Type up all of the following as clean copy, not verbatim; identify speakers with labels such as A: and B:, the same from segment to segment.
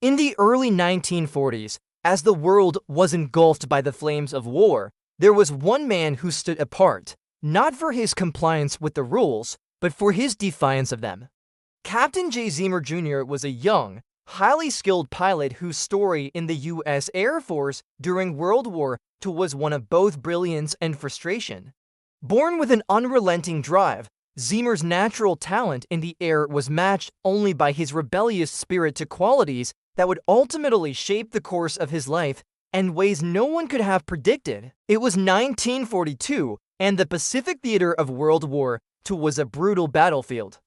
A: In the early 1940s, as the world was engulfed by the flames of war, there was one man who stood apart, not for his compliance with the rules, but for his defiance of them. Captain Zemer Jr. was a young, highly skilled pilot whose story in the U.S. Air Force during World War II was one of both brilliance and frustration. Born with an unrelenting drive, Zemer's natural talent in the air was matched only by his rebellious spirit to qualities that would ultimately shape the course of his life in ways no one could have predicted. It was 1942, and the Pacific theater of World War II was a brutal battlefield.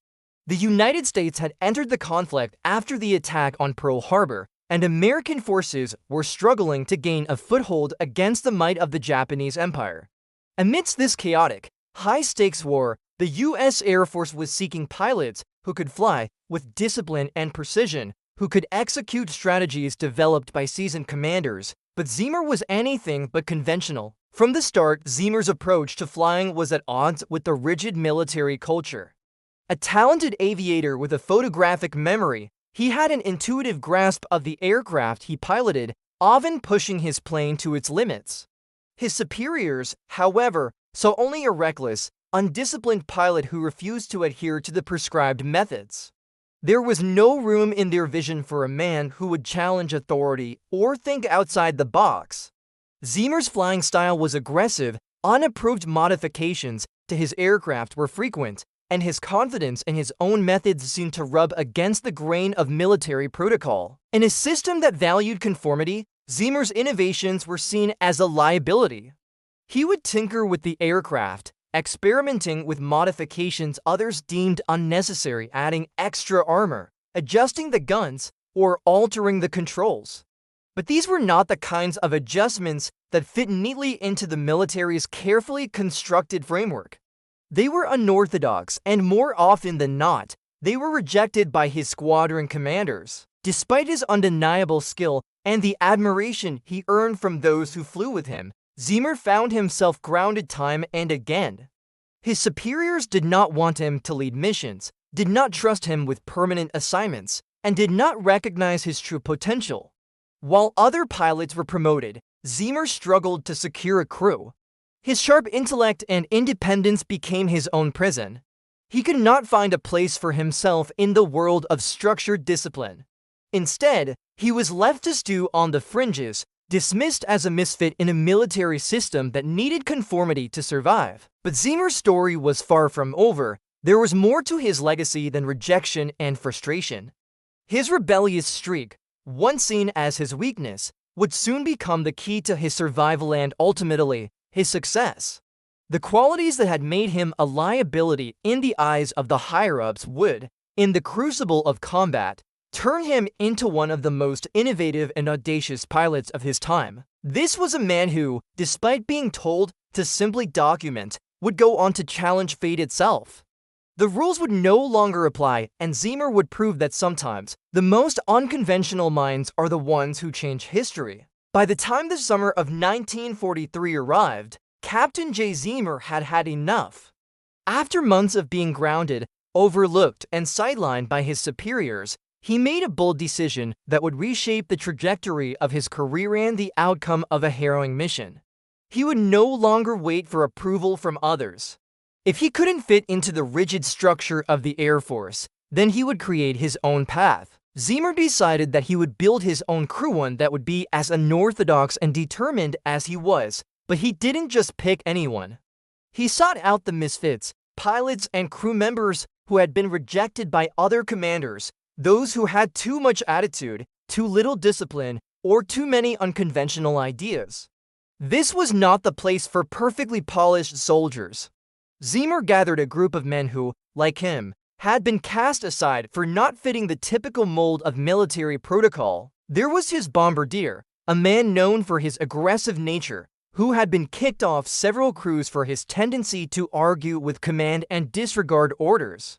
A: The United States had entered the conflict after the attack on Pearl Harbor, and American forces were struggling to gain a foothold against the might of the Japanese Empire. Amidst this chaotic, high-stakes war, the U.S. Air Force was seeking pilots who could fly with discipline and precision, who could execute strategies developed by seasoned commanders, but Zemer was anything but conventional. From the start, Zemer's approach to flying was at odds with the rigid military culture. A talented aviator with a photographic memory, he had an intuitive grasp of the aircraft he piloted, often pushing his plane to its limits. His superiors, however, saw only a reckless, undisciplined pilot who refused to adhere to the prescribed methods. There was no room in their vision for a man who would challenge authority or think outside the box. Zemer's flying style was aggressive, unapproved modifications to his aircraft were frequent, and his confidence in his own methods seemed to rub against the grain of military protocol. In a system that valued conformity, Zemer's innovations were seen as a liability. He would tinker with the aircraft, experimenting with modifications others deemed unnecessary, adding extra armor, adjusting the guns, or altering the controls. But these were not the kinds of adjustments that fit neatly into the military's carefully constructed framework. They were unorthodox, and more often than not, they were rejected by his squadron commanders. Despite his undeniable skill and the admiration he earned from those who flew with him, Zemer found himself grounded time and again. His superiors did not want him to lead missions, did not trust him with permanent assignments, and did not recognize his true potential. While other pilots were promoted, Zemer struggled to secure a crew. His sharp intellect and independence became his own prison. He could not find a place for himself in the world of structured discipline. Instead, he was left to stew on the fringes, dismissed as a misfit in a military system that needed conformity to survive. But Zemer's story was far from over. There was more to his legacy than rejection and frustration. His rebellious streak, once seen as his weakness, would soon become the key to his survival and, ultimately, his success. The qualities that had made him a liability in the eyes of the higher-ups would, in the crucible of combat, turn him into one of the most innovative and audacious pilots of his time. This was a man who, despite being told to simply document, would go on to challenge fate itself. The rules would no longer apply, and Zemer would prove that sometimes the most unconventional minds are the ones who change history. By the time the summer of 1943 arrived, Captain Zemer had had enough. After months of being grounded, overlooked, and sidelined by his superiors, he made a bold decision that would reshape the trajectory of his career and the outcome of a harrowing mission. He would no longer wait for approval from others. If he couldn't fit into the rigid structure of the Air Force, then he would create his own path. Zemer decided that he would build his own crew, one that would be as unorthodox and determined as he was, but he didn't just pick anyone. He sought out the misfits, pilots and crew members who had been rejected by other commanders, those who had too much attitude, too little discipline, or too many unconventional ideas. This was not the place for perfectly polished soldiers. Zemer gathered a group of men who, like him, had been cast aside for not fitting the typical mold of military protocol. There was his bombardier, a man known for his aggressive nature, who had been kicked off several crews for his tendency to argue with command and disregard orders.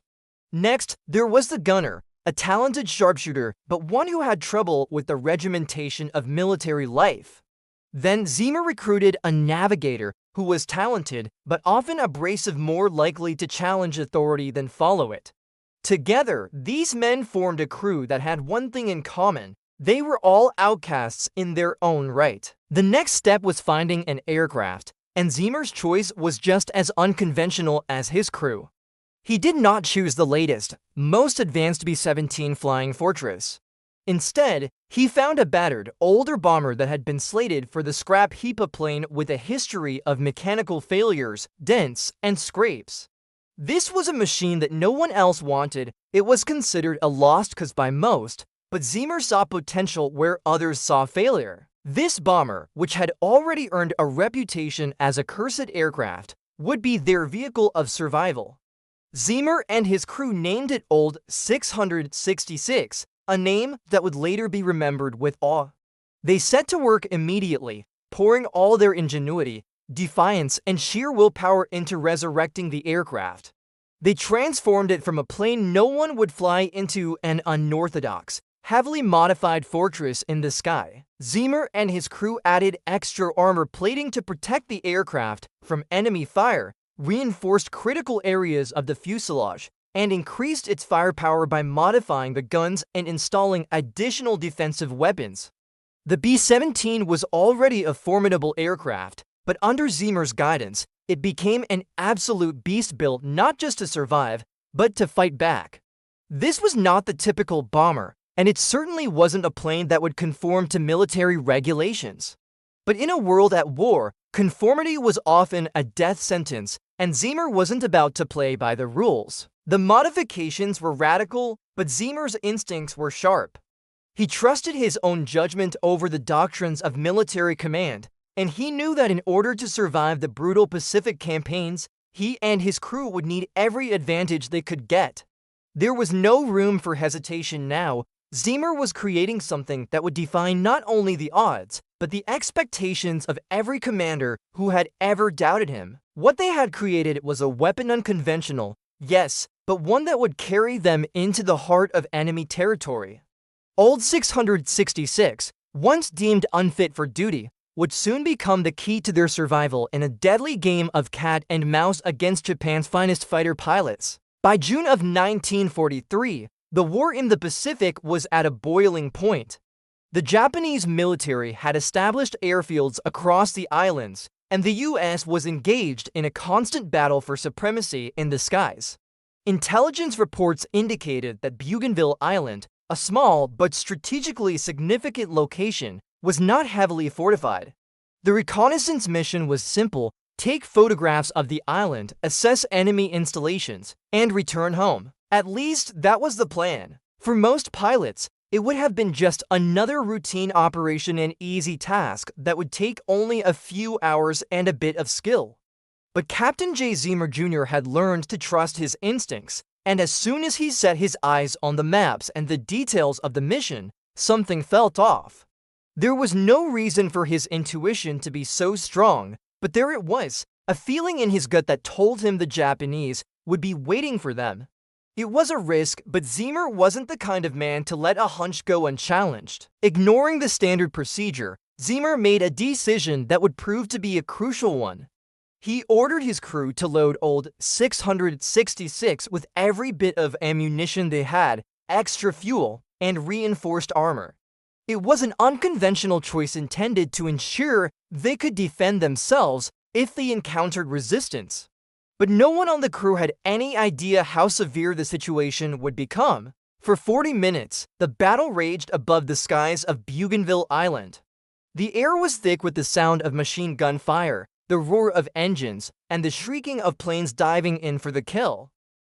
A: Next, there was the gunner, a talented sharpshooter, but one who had trouble with the regimentation of military life. Then Zemer recruited a navigator who was talented but often abrasive, more likely to challenge authority than follow it. Together, these men formed a crew that had one thing in common: They were all outcasts in their own right. The next step was finding an aircraft, and Zemer's choice was just as unconventional as his crew. He did not choose the latest, most advanced B-17 Flying Fortress. Instead, he found a battered, older bomber that had been slated for the scrap heap plane with a history of mechanical failures, dents, and scrapes. This was a machine that no one else wanted. It was considered a lost cause by most, but Zemer saw potential where others saw failure. This bomber, which had already earned a reputation as a cursed aircraft, would be their vehicle of survival. Zemer and his crew named it Old 666, a name that would later be remembered with awe. They set to work immediately, pouring all their ingenuity, defiance, and sheer willpower into resurrecting the aircraft. They transformed it from a plane no one would fly into an unorthodox, heavily modified fortress in the sky. Zemer and his crew added extra armor plating to protect the aircraft from enemy fire, reinforced critical areas of the fuselage, and increased its firepower by modifying the guns and installing additional defensive weapons. The B-17 was already a formidable aircraft, but under Zemer's guidance, it became an absolute beast built not just to survive, but to fight back. This was not the typical bomber, and it certainly wasn't a plane that would conform to military regulations. But in a world at war, conformity was often a death sentence, and Zemer wasn't about to play by the rules. The modifications were radical, but Zemer's instincts were sharp. He trusted his own judgment over the doctrines of military command, and he knew that in order to survive the brutal Pacific campaigns, he and his crew would need every advantage they could get. There was no room for hesitation now. Zemer was creating something that would defy not only the odds, but the expectations of every commander who had ever doubted him. What they had created was a weapon unconventional, yes, but one that would carry them into the heart of enemy territory. Old 666, once deemed unfit for duty, would soon become the key to their survival in a deadly game of cat and mouse against Japan's finest fighter pilots. By June of 1943, the war in the Pacific was at a boiling point. The Japanese military had established airfields across the islands, and the US was engaged in a constant battle for supremacy in the skies. Intelligence reports indicated that Buganville Island, a small but strategically significant location, was not heavily fortified. The reconnaissance mission was simple: take photographs of the island, assess enemy installations, and return home. At least that was the plan. For most pilots, it would have been just another routine operation, an easy task that would take only a few hours and a bit of skill. But Captain Zemer Jr. had learned to trust his instincts, and as soon as he set his eyes on the maps and the details of the mission, something felt off. There was no reason for his intuition to be so strong, but there it was, a feeling in his gut that told him the Japanese would be waiting for them. It was a risk, but Zemer wasn't the kind of man to let a hunch go unchallenged. Ignoring the standard procedure, Zemer made a decision that would prove to be a crucial one. He ordered his crew to load Old 666 with every bit of ammunition they had, extra fuel, and reinforced armor. It was an unconventional choice intended to ensure they could defend themselves if they encountered resistance. But no one on the crew had any idea how severe the situation would become. For 40 minutes, the battle raged above the skies of Buganville Island. The air was thick with the sound of machine gun fire, the roar of engines, and the shrieking of planes diving in for the kill.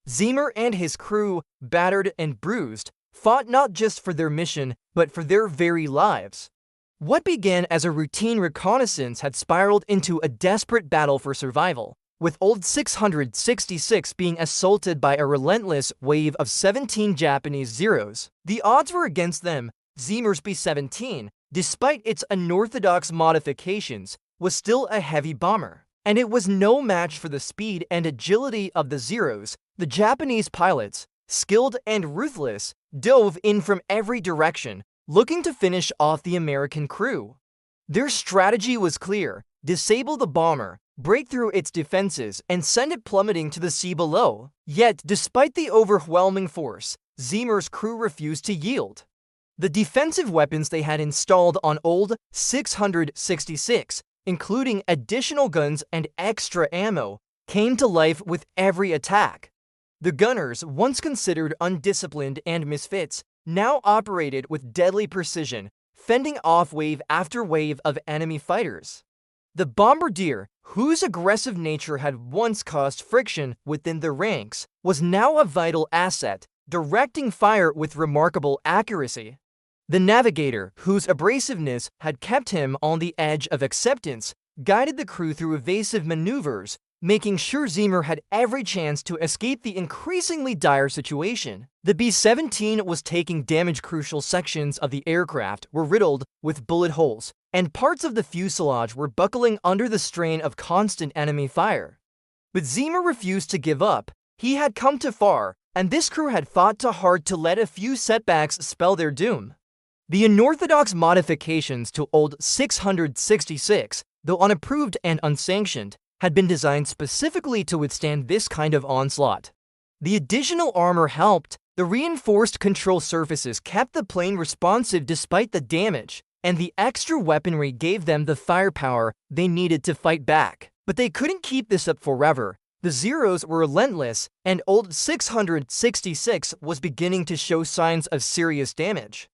A: Zemer and his crew, battered and bruised, fought not just for their mission, but for their very lives. What began as a routine reconnaissance had spiraled into a desperate battle for survival, with Old 666 being assaulted by a relentless wave of 17 Japanese Zeros. The odds were against them. Zemer's B-17, despite its unorthodox modifications, was still a heavy bomber, and it was no match for the speed and agility of the Zeros. The Japanese pilots, skilled and ruthless, dove in from every direction, looking to finish off the American crew. Their strategy was clear: disable the bomber, break through its defenses, and send it plummeting to the sea below. Yet, despite the overwhelming force, Zemer's crew refused to yield. The defensive weapons they had installed on old 666, including additional guns and extra ammo, came to life with every attack. The gunners, once considered undisciplined and misfits, now operated with deadly precision, fending off wave after wave of enemy fighters. The bombardier, whose aggressive nature had once caused friction within the ranks, was now a vital asset, directing fire with remarkable accuracy. The navigator, whose abrasiveness had kept him on the edge of acceptance, guided the crew through evasive maneuvers, making sure Zemer had every chance to escape the increasingly dire situation. The B-17 was taking damage. Crucial sections of the aircraft were riddled with bullet holes, and parts of the fuselage were buckling under the strain of constant enemy fire. But Zemer refused to give up. He had come too far, and this crew had fought too hard to let a few setbacks spell their doom. The unorthodox modifications to old 666, though unapproved and unsanctioned, had been designed specifically to withstand this kind of onslaught. The additional armor helped. The reinforced control surfaces kept the plane responsive despite the damage, and the extra weaponry gave them the firepower they needed to fight back. But they couldn't keep this up forever. The Zeros were relentless, and old 666 was beginning to show signs of serious damage.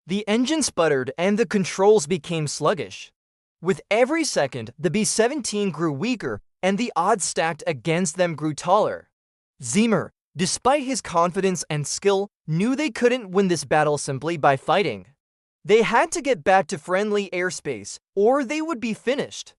A: The engine sputtered and the controls became sluggish. With every second, the B-17 grew weaker, and the odds stacked against them grew taller. Zemer, despite his confidence and skill, knew they couldn't win this battle simply by fighting. They had to get back to friendly airspace, or they would be finished.